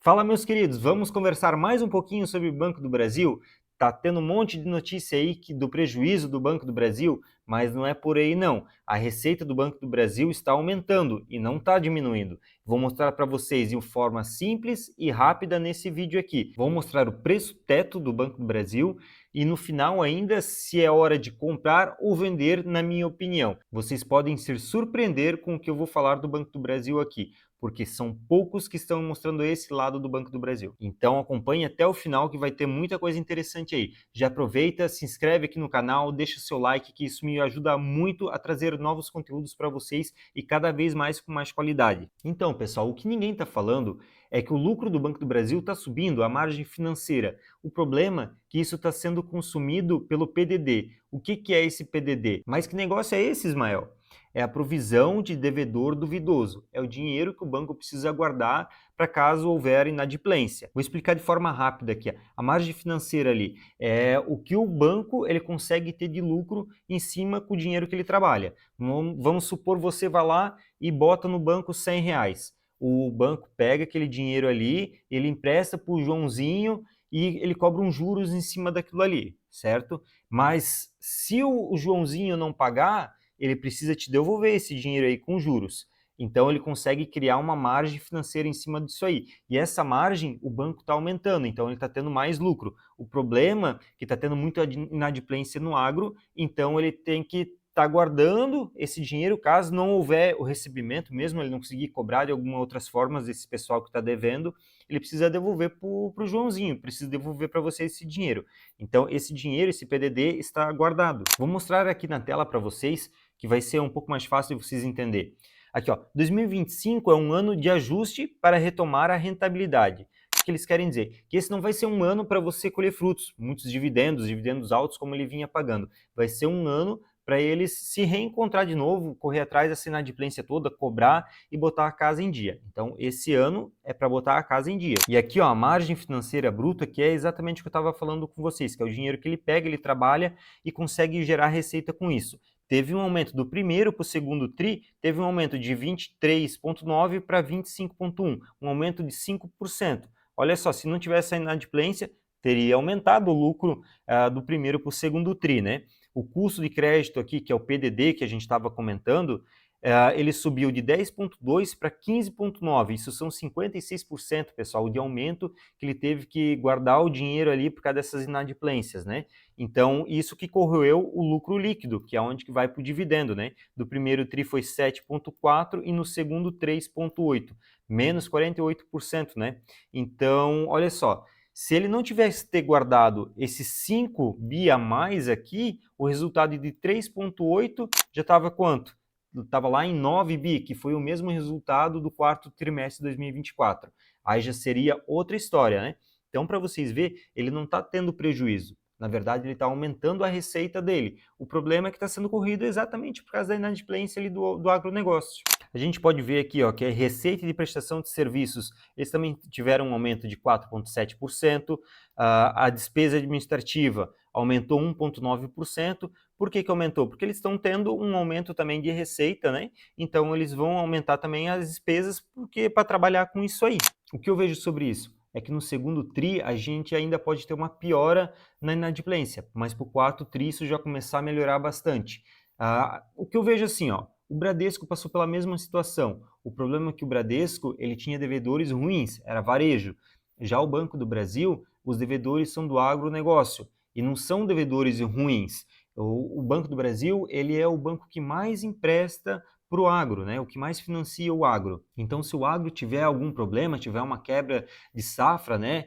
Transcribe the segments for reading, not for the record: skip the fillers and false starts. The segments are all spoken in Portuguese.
Fala, meus queridos, vamos conversar mais um pouquinho sobre o Banco do Brasil? Tá tendo um monte de notícia aí do prejuízo do Banco do Brasil, mas não é por aí não. A receita do Banco do Brasil está aumentando e não está diminuindo. Vou mostrar para vocês de forma simples e rápida nesse vídeo aqui. Vou mostrar o preço teto do Banco do Brasil e no final ainda se é hora de comprar ou vender, na minha opinião. Vocês podem se surpreender com o que eu vou falar do Banco do Brasil aqui, porque são poucos que estão mostrando esse lado do Banco do Brasil. Então acompanhe até o final que vai ter muita coisa interessante aí. Já aproveita, se inscreve aqui no canal, deixa seu like que isso me ajuda muito a trazer novos conteúdos para vocês e cada vez mais com mais qualidade. Então, pessoal, o que ninguém está falando é que o lucro do Banco do Brasil está subindo, a margem financeira. O problema é que isso está sendo consumido pelo PDD. O que é esse PDD? Mas que negócio é esse, Ismael? É a provisão de devedor duvidoso. É o dinheiro que o banco precisa guardar para caso houver inadimplência. Vou explicar de forma rápida aqui. A margem financeira ali é o que o banco ele consegue ter de lucro em cima com o dinheiro que ele trabalha. Vamos supor você vai lá e bota no banco R$ 100. O banco pega aquele dinheiro ali, ele empresta para o Joãozinho e ele cobra uns juros em cima daquilo ali, certo? Mas se o Joãozinho não pagar, ele precisa te devolver esse dinheiro aí com juros. Então ele consegue criar uma margem financeira em cima disso aí. E essa margem o banco está aumentando, então ele está tendo mais lucro. O problema é que está tendo muita inadimplência no agro, então ele tem que estar guardando esse dinheiro caso não houver o recebimento, mesmo ele não conseguir cobrar de algumas outras formas esse pessoal que está devendo, ele precisa devolver para o Joãozinho, precisa devolver para você esse dinheiro. Então esse dinheiro, esse PDD está guardado. Vou mostrar aqui na tela para vocês que vai ser um pouco mais fácil de vocês entenderem. Aqui, ó, 2025 é um ano de ajuste para retomar a rentabilidade. O que eles querem dizer? Que esse não vai ser um ano para você colher frutos, muitos dividendos altos como ele vinha pagando. Vai ser um ano para eles se reencontrar de novo, correr atrás dessa inadimplência toda, cobrar e botar a casa em dia. Então, esse ano é para botar a casa em dia. E aqui, ó, a margem financeira bruta, que é exatamente o que eu estava falando com vocês, que é o dinheiro que ele pega, ele trabalha e consegue gerar receita com isso. Teve um aumento do primeiro para o segundo TRI, teve um aumento de 23,9 para 25,1, um aumento de 5%. Olha só, se não tivesse a inadimplência, teria aumentado o lucro do primeiro para o segundo TRI, né? O custo de crédito aqui, que é o PDD que a gente estava comentando, ele subiu de 10,2 para 15,9. Isso são 56%, pessoal, de aumento que ele teve que guardar o dinheiro ali por causa dessas inadimplências, né? Então, isso que corroeu o lucro líquido, que é onde que vai para o dividendo, né? Do primeiro TRI foi 7,4 e no segundo 3,8, menos 48%, né? Então, olha só, se ele não tivesse ter guardado esses 5 bi a mais aqui, o resultado de 3,8 já estava quanto? Estava lá em 9 bi, que foi o mesmo resultado do quarto trimestre de 2024. Aí já seria outra história, né? Então, para vocês verem, ele não está tendo prejuízo. Na verdade, ele está aumentando a receita dele. O problema é que está sendo corrido exatamente por causa da inadimplência ali do agronegócio. A gente pode ver aqui, ó, que a receita de prestação de serviços, eles também tiveram um aumento de 4,7%, a despesa administrativa aumentou 1,9%. Por que aumentou? Porque eles estão tendo um aumento também de receita, né? Então eles vão aumentar também as despesas porque para trabalhar com isso aí. O que eu vejo sobre isso? É que no segundo TRI a gente ainda pode ter uma piora na inadimplência, mas para o quarto TRI isso já começar a melhorar bastante. O que eu vejo assim, ó, o Bradesco passou pela mesma situação. O problema é que o Bradesco ele tinha devedores ruins, era varejo. Já o Banco do Brasil, os devedores são do agronegócio e não são devedores ruins. O Banco do Brasil ele é o banco que mais empresta para o agro, né? O que mais financia o agro. Então, se o agro tiver algum problema, tiver uma quebra de safra, né?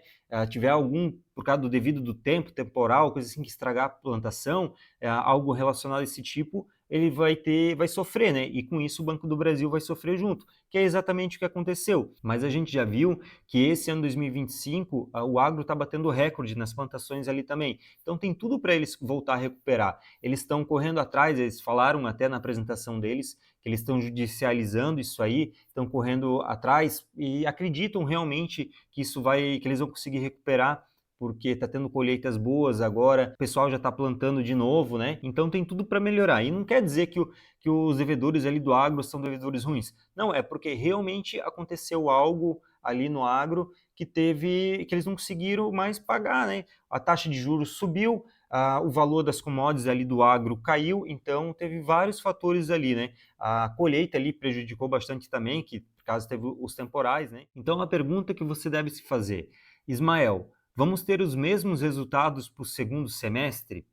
Tiver algum, por causa do devido do tempo, temporal, coisa assim que estragar a plantação, algo relacionado a esse tipo, ele vai sofrer, né? E com isso o Banco do Brasil vai sofrer junto, que é exatamente o que aconteceu. Mas a gente já viu que esse ano 2025 o agro está batendo recorde nas plantações ali também. Então tem tudo para eles voltar a recuperar. Eles estão correndo atrás, eles falaram até na apresentação deles que eles estão judicializando isso aí, estão correndo atrás e acreditam realmente que que eles vão conseguir recuperar porque está tendo colheitas boas agora, o pessoal já está plantando de novo, né? Então tem tudo para melhorar. E não quer dizer que os devedores ali do agro são devedores ruins. Não, é porque realmente aconteceu algo ali no agro que eles não conseguiram mais pagar, né? A taxa de juros subiu, o valor das commodities ali do agro caiu, então teve vários fatores ali, né? A colheita ali prejudicou bastante também, que por causa teve os temporais, né? Então a pergunta que você deve se fazer, Ismael, vamos ter os mesmos resultados para o segundo semestre?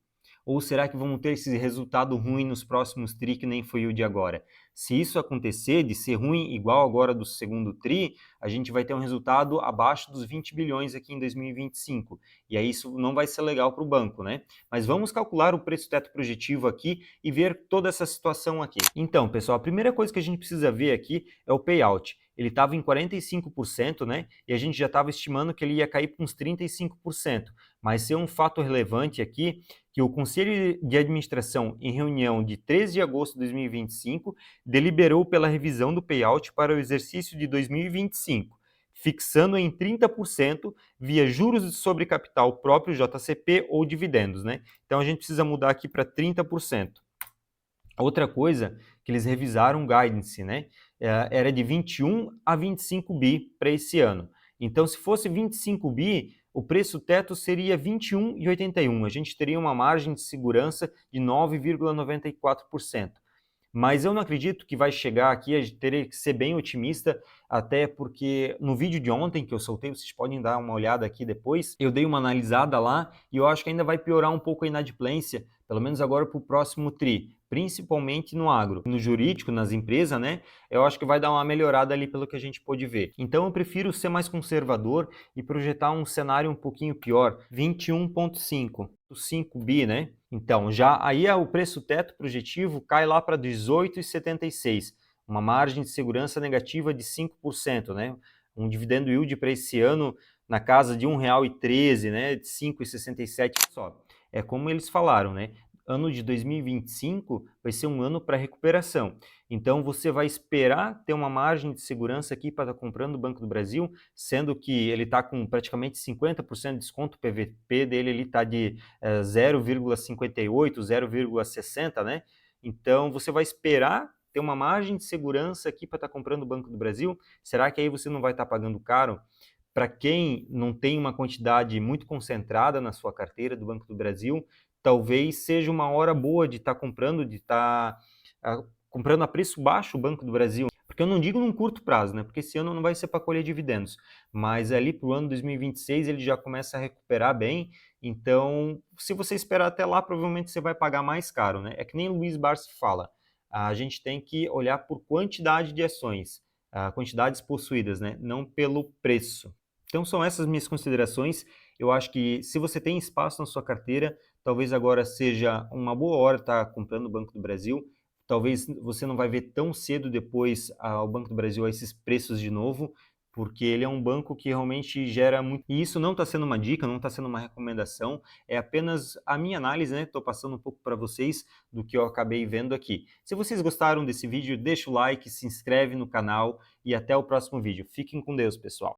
Ou será que vamos ter esse resultado ruim nos próximos TRI que nem foi o de agora? Se isso acontecer, de ser ruim igual agora do segundo TRI, a gente vai ter um resultado abaixo dos 20 bilhões aqui em 2025. E aí isso não vai ser legal para o banco, né? Mas vamos calcular o preço teto projetivo aqui e ver toda essa situação aqui. Então, pessoal, a primeira coisa que a gente precisa ver aqui é o payout. Ele estava em 45%, né? E a gente já estava estimando que ele ia cair para uns 35%. Mas ser um fato relevante aqui que o Conselho de Administração, em reunião de 13 de agosto de 2025, deliberou pela revisão do payout para o exercício de 2025, fixando em 30% via juros sobre capital próprio, JCP ou dividendos, né? Então a gente precisa mudar aqui para 30%. Outra coisa que eles revisaram o guidance, né? Era de 21 a 25 bi para esse ano. Então, se fosse 25 bi, o preço teto seria 21,81. A gente teria uma margem de segurança de 9,94%. Mas eu não acredito que vai chegar aqui, a gente teria que ser bem otimista, até porque no vídeo de ontem que eu soltei, vocês podem dar uma olhada aqui depois, eu dei uma analisada lá e eu acho que ainda vai piorar um pouco a inadimplência, pelo menos agora para o próximo TRI, principalmente no agro. No jurídico, nas empresas, né, eu acho que vai dar uma melhorada ali pelo que a gente pôde ver. Então eu prefiro ser mais conservador e projetar um cenário um pouquinho pior, 21,5. 5 bi, né? Então, já aí o preço teto projetivo cai lá para 18,76, uma margem de segurança negativa de 5%, né? Um dividendo yield para esse ano na casa de R$ 1,13, né? De 5,67 só. É como eles falaram, né? Ano de 2025 vai ser um ano para recuperação. Então, você vai esperar ter uma margem de segurança aqui para estar comprando o Banco do Brasil, sendo que ele está com praticamente 50% de desconto, o PVP dele ele está de 0,58, 0,60, né? Então, você vai esperar ter uma margem de segurança aqui para estar comprando o Banco do Brasil? Será que aí você não vai estar pagando caro? Para quem não tem uma quantidade muito concentrada na sua carteira do Banco do Brasil, talvez seja uma hora boa de estar comprando, de estar comprando a preço baixo o Banco do Brasil. Porque eu não digo num curto prazo, né? Porque esse ano não vai ser para colher dividendos. Mas ali para o ano 2026 ele já começa a recuperar bem. Então, se você esperar até lá, provavelmente você vai pagar mais caro, né? É que nem o Luiz Barsi fala. A gente tem que olhar por quantidade de ações, quantidades possuídas, né? Não pelo preço. Então são essas minhas considerações. Eu acho que se você tem espaço na sua carteira, talvez agora seja uma boa hora estar comprando o Banco do Brasil. Talvez você não vai ver tão cedo depois o Banco do Brasil a esses preços de novo, porque ele é um banco que realmente gera muito. E isso não está sendo uma dica, não está sendo uma recomendação, é apenas a minha análise, né? Estou passando um pouco para vocês do que eu acabei vendo aqui. Se vocês gostaram desse vídeo, deixa o like, se inscreve no canal e até o próximo vídeo. Fiquem com Deus, pessoal.